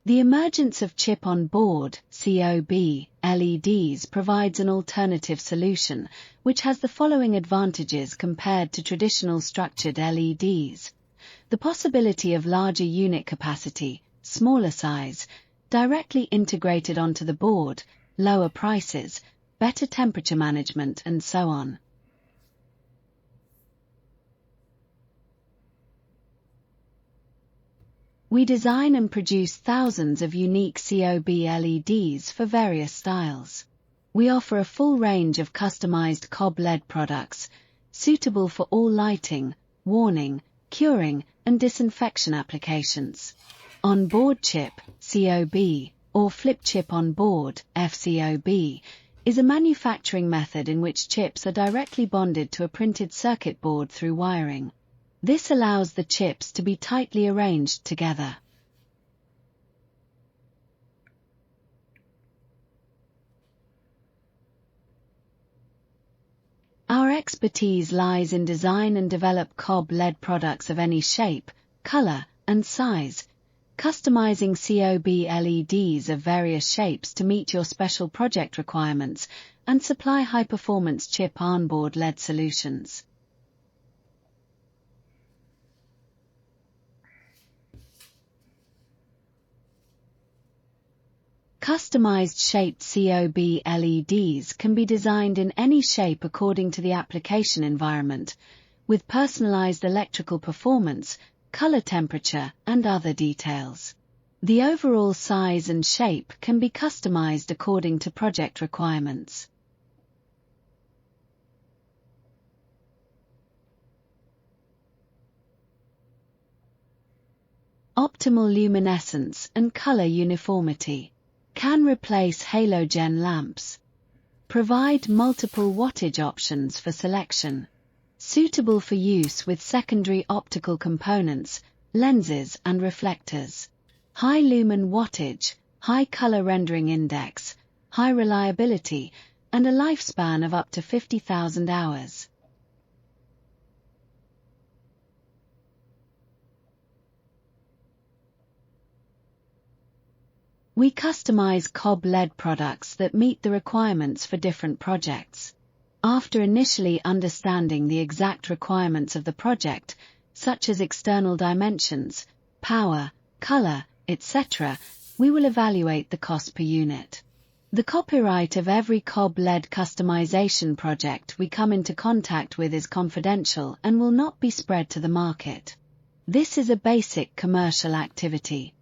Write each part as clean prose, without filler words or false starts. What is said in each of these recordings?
The emergence of chip-on-board (COB) LEDs provides an alternative solution, which has the following advantages compared to traditional structured LEDs. The possibility of larger unit capacity, smaller size, directly integrated onto the board, lower prices, better temperature management, and so on. We design and produce thousands of unique COB LEDs for various styles. We offer a full range of customized COB LED products, suitable for all lighting, warning, curing, and disinfection applications. Onboard chip, COB, or flip chip on board, FCOB, is a manufacturing method in which chips are directly bonded to a printed circuit board through wiring. This allows the chips to be tightly arranged together. Our expertise lies in design and develop COB LED products of any shape, color, and size, customizing COB LEDs of various shapes to meet your special project requirements, and supply high-performance chip onboard LED solutions. Customized shaped COB LEDs can be designed in any shape according to the application environment, with personalized electrical performance, color temperature, and other details. The overall size and shape can be customized according to project requirements. Optimal luminescence and color uniformity. Can replace halogen lamps. Provide multiple wattage options for selection. Suitable for use with secondary optical components, lenses and reflectors. High lumen wattage, high color rendering index, high reliability, and a lifespan of up to 50,000 hours. We customize COB LED products that meet the requirements for different projects. After initially understanding the exact requirements of the project, such as external dimensions, power, color, etc., we will evaluate the cost per unit. The copyright of every COB LED customization project we come into contact with is confidential and will not be spread to the market. This is a basic commercial activity.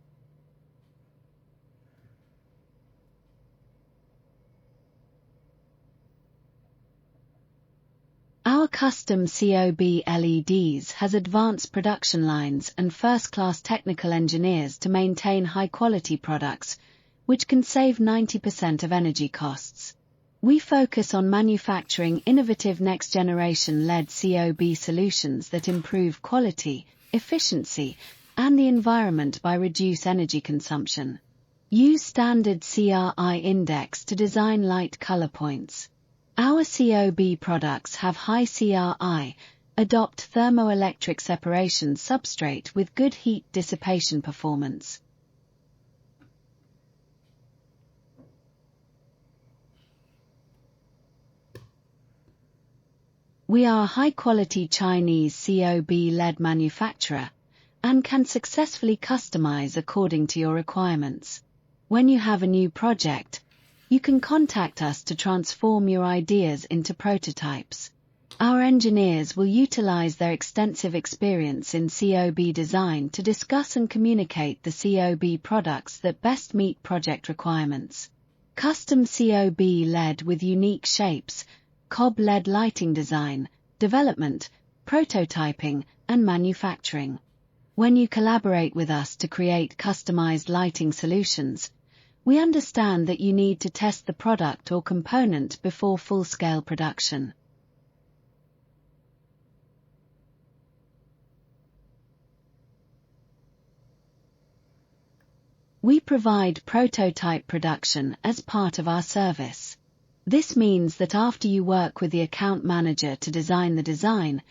Our custom COB LEDs has advanced production lines and first-class technical engineers to maintain high-quality products, which can save 90% of energy costs. We focus on manufacturing innovative next-generation LED COB solutions that improve quality, efficiency, and the environment by reduce energy consumption. Use standard CRI index to design light color points. Our COB products have high CRI, adopt thermoelectric separation substrate with good heat dissipation performance. We are a high-quality Chinese COB LED manufacturer and can successfully customize according to your requirements. When you have a new project, you can contact us to transform your ideas into prototypes. Our engineers will utilize their extensive experience in COB design to discuss and communicate the COB products that best meet project requirements. Custom COB LED with unique shapes, COB LED lighting design, development, prototyping, and manufacturing. When you collaborate with us to create customized lighting solutions, we understand that you need to test the product or component before full-scale production. We provide prototype production as part of our service. This means that after you work with the account manager to design the design,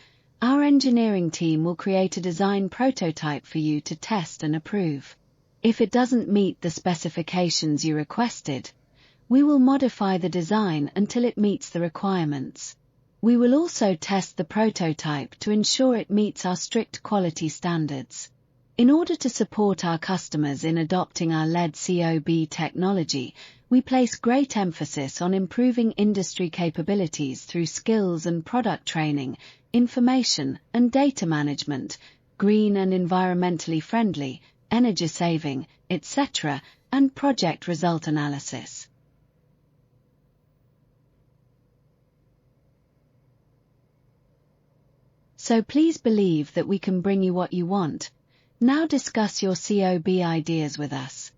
our engineering team will create a design prototype for you to test and approve. If it doesn't meet the specifications you requested, we will modify the design until it meets the requirements. We will also test the prototype to ensure it meets our strict quality standards. In order to support our customers in adopting our LED COB technology, we place great emphasis on improving industry capabilities through skills and product training, information and data management, green and environmentally friendly, energy saving, etc., and project result analysis. So please believe that we can bring you what you want. Now discuss your COB ideas with us.